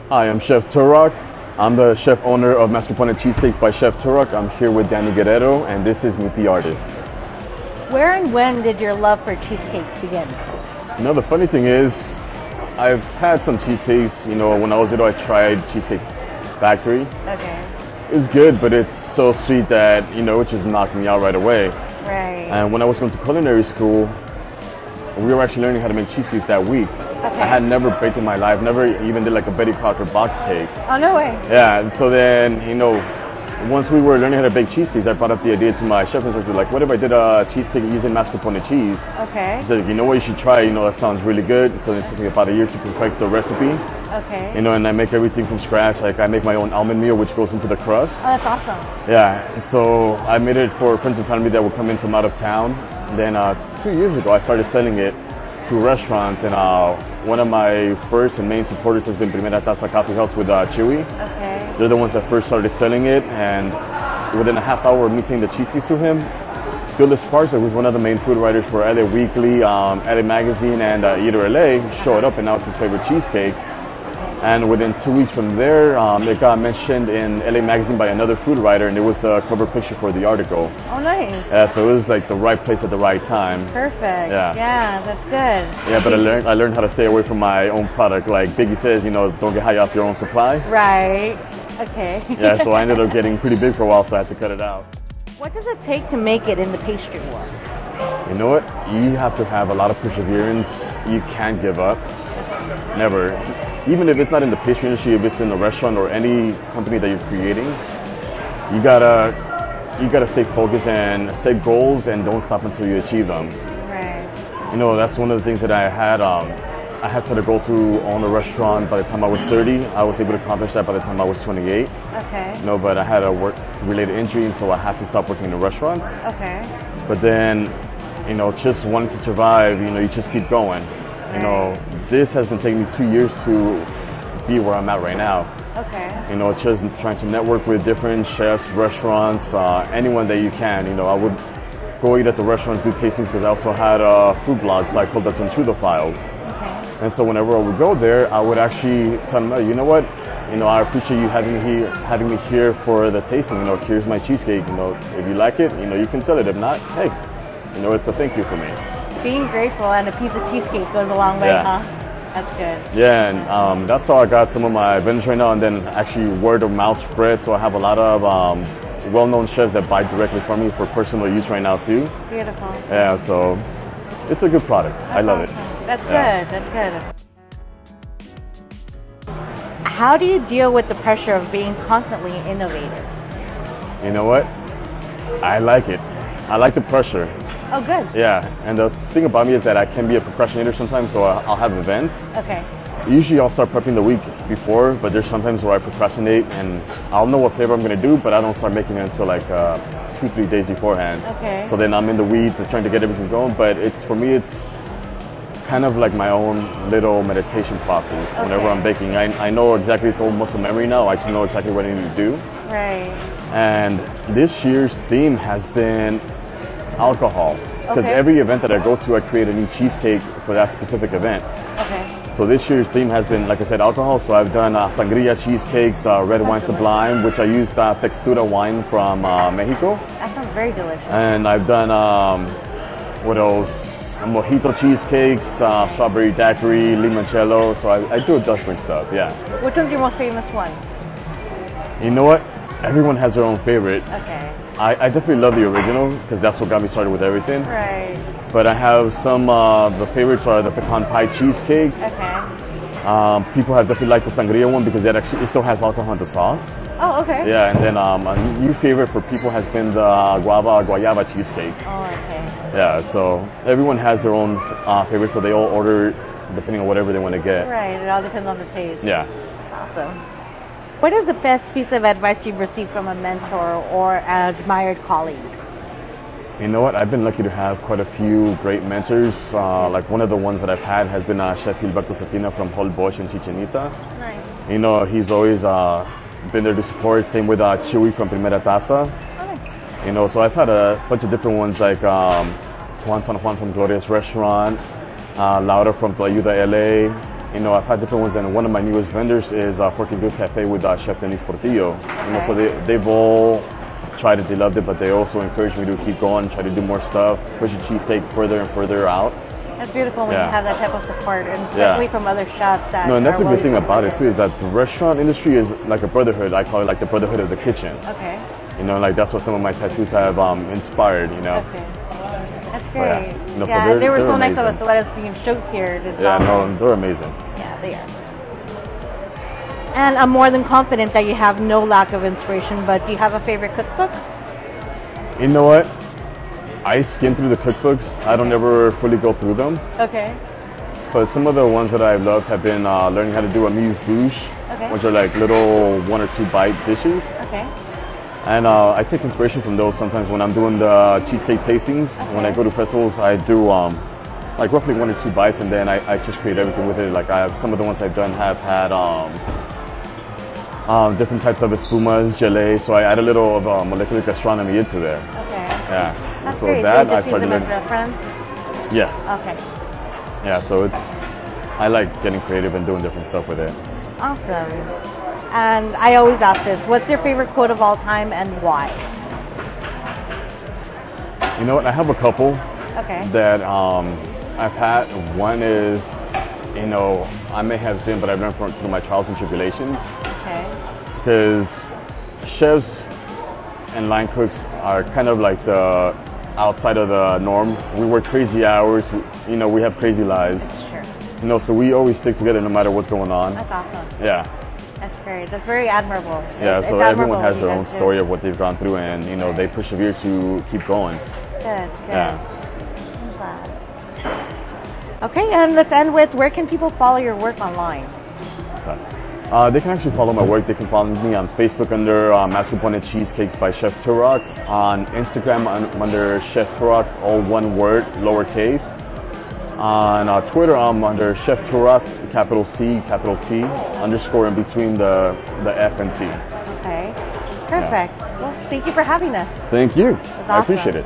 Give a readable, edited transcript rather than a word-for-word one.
Hi, I'm Chef Turok. I'm the chef owner of Mascarpone Cheesecakes by Chef Turok. I'm here with Danilu, and this is Meet the Artist. Where and when did your love for cheesecakes begin? You know, the funny thing is, I've had some cheesecakes. You know, when I was little, I tried Cheesecake Factory. Okay. It's good, but it's so sweet that, you know, it just knocked me out right away. Right. And when I was going to culinary school, we were actually learning how to make cheesecakes that week. Okay. I had never baked in my life, never even did like a Betty Crocker box cake. Oh, no way. Yeah, and so then, you know, once we were learning how to bake cheesecakes, I brought up the idea to my chef instructor, like, what if I did a cheesecake using mascarpone cheese? Okay. He said, you know what, you should try, you know, that sounds really good. So it took me about a year to perfect the recipe. Okay. You know, and I make everything from scratch. Like, I make my own almond meal, which goes into the crust. Oh, that's awesome. Yeah, and so I made it for friends and family that would come in from out of town. And then 2 years ago, I started selling it to restaurants, and one of my first and main supporters has been Primera Taza Coffee House with Chewy. Okay. They're the ones that first started selling it, and within a half hour of me taking the cheesecakes to him, Bill Esparza, who's one of the main food writers for LA Weekly, LA Magazine, and Eater LA, showed up, and now it's his favorite cheesecake. And within 2 weeks from there, it got mentioned in LA Magazine by another food writer, and it was the cover picture for the article. Oh, nice. Yeah, so it was like the right place at the right time. Perfect. Yeah. Yeah, that's good. Yeah, but I learned how to stay away from my own product. Like Biggie says, you know, don't get high off your own supply. Right. Okay. Yeah, so I ended up getting pretty big for a while, so I had to cut it out. What does it take to make it in the pastry world? You know what? You have to have a lot of perseverance. You can't give up. Never. Even if it's not in the pastry industry, if it's in a restaurant or any company that you're creating, you gotta stay focused and set goals and don't stop until you achieve them. Right. You know, that's one of the things that I had. I had set a goal to own a restaurant by the time I was 30. I was able to accomplish that by the time I was 28. Okay. You know, but I had a work-related injury, and so I had to stop working in the restaurants. Okay. But then, you know, just wanting to survive, you know, you just keep going. You know, this has been taking me 2 years to be where I'm at right now. Okay. You know, just trying to network with different chefs, restaurants, anyone that you can. You know, I would go eat at the restaurants, do tastings, because I also had a food blog, so I called the Intruder Files. Okay. And so whenever I would go there, I would actually tell them, you know what, you know, I appreciate you having me here for the tasting. You know, here's my cheesecake. You know, if you like it, you know, you can sell it. If not, hey, you know, it's a thank you for me. Being grateful and a piece of cheesecake goes a long way, Yeah. huh? That's good. Yeah, and that's how I got some of my vendors right now, and then actually word of mouth spread. So I have a lot of well-known chefs that buy directly from me for personal use right now too. Beautiful. Yeah, so it's a good product. I love it. That's Yeah. good. That's good. How do you deal with the pressure of being constantly innovative? You know what? I like it. I like the pressure. Oh, good. Yeah, and the thing about me is that I can be a procrastinator sometimes, so I'll have events. Okay. Usually I'll start prepping the week before, but there's sometimes where I procrastinate, and I'll know what flavor I'm going to do, but I don't start making it until like 2-3 days beforehand. Okay. So then I'm in the weeds and trying to get everything going, but for me it's kind of like my own little meditation process. Okay. Whenever I'm baking. I know exactly, it's old muscle memory now. I just know exactly what I need to do. Right. And this year's theme has been alcohol, because Okay. every event that I go to, I create a new cheesecake for that specific event. Okay. So this year's theme has been, like I said, alcohol. So I've done sangria cheesecakes, red wine sublime, which I used Textura wine from Mexico. That sounds very delicious. And I've done, what else? Mojito cheesecakes, strawberry daiquiri, limoncello. So I do a different stuff, yeah. Which one's your most famous one? You know what? Everyone has their own favorite. Okay. I definitely love the original, because that's what got me started with everything. Right. But I have some, the favorites are the pecan pie cheesecake. Okay. People have definitely liked the sangria one because it still has alcohol in the sauce. Oh, okay. Yeah, and then a new favorite for people has been the guayaba cheesecake. Oh, okay. Yeah, so everyone has their own favorite, so they all order depending on whatever they want to get. Right. It all depends on the taste. Yeah. Awesome. What is the best piece of advice you've received from a mentor or an admired colleague? You know what? I've been lucky to have quite a few great mentors. Like one of the ones that I've had has been Chef Gilberto Cetina from Holbox in Chichen Itza. Nice. You know, he's always been there to support. Same with Chewy from Primera Taza. Oh, nice. You know, so I've had a bunch of different ones like Juan San Juan from Gloria's Restaurant, Laura from Tlayuda, LA. You know, I've had different ones, and one of my newest vendors is Porque Good Cafe with Chef Portillo. Okay. You know, so they've all tried it, they loved it, but they also encouraged me to keep going, try to do more stuff, push the cheesecake further and further out. It's beautiful when Yeah. you have that type of support, and especially from other chefs. That No, and that's are the good thing willing to about it support too, is that the restaurant industry is like a brotherhood. I call it like the brotherhood of the kitchen. Okay. You know, like that's what some of my tattoos have inspired, you know. Okay. That's Oh, yeah. great. No, so Yeah, they were they're so nice of amazing. us to let us show here. Yeah, no, they're amazing. Yeah, they are. And I'm more than confident that you have no lack of inspiration, but do you have a favorite cookbook? You know what? I skim through the cookbooks. I don't ever fully go through them. Okay. But some of the ones that I've loved have been learning how to do amuse-bouche, Okay. which are like little 1 or 2 bite dishes. Okay. And I take inspiration from those sometimes when I'm doing the cheesecake tastings. When I go to festivals, I do like roughly 1 or 2 bites, and then I just create everything with it. Like I have some of the ones I've done have had different types of espumas, gelée, so I add a little of molecular gastronomy into there. Okay. Yeah. That's So great. that So you I just use started them as learning. reference? Yes. Okay. Yeah. So I like getting creative and doing different stuff with it. Awesome. And I always ask this, what's your favorite quote of all time and why? You know what? I have a couple Okay. that I've had. One is, you know, I may have sinned, but I've learned through my trials and tribulations. Okay. Because chefs and line cooks are kind of like the outside of the norm. We work crazy hours. You know, we have crazy lives. Sure. You know, so we always stick together no matter what's going on. That's awesome. Yeah. That's great. That's very admirable. Yeah, It's so admirable everyone has what their you own guys do. story of what they've gone through, and you know, they persevere to keep going. Good, good. Yeah. I'm glad. Okay, and let's end with, where can people follow your work online? They can actually follow my work. They can follow me on Facebook under Mascarpone Cheesecakes by Chef Turok. On Instagram under Chef Turok, all one word, lowercase. On Twitter, I'm under Chef Turok, capital C, capital T, underscore in between the F and T. Okay, perfect. Well, thank you for having us. Thank you. That's I awesome. appreciate it.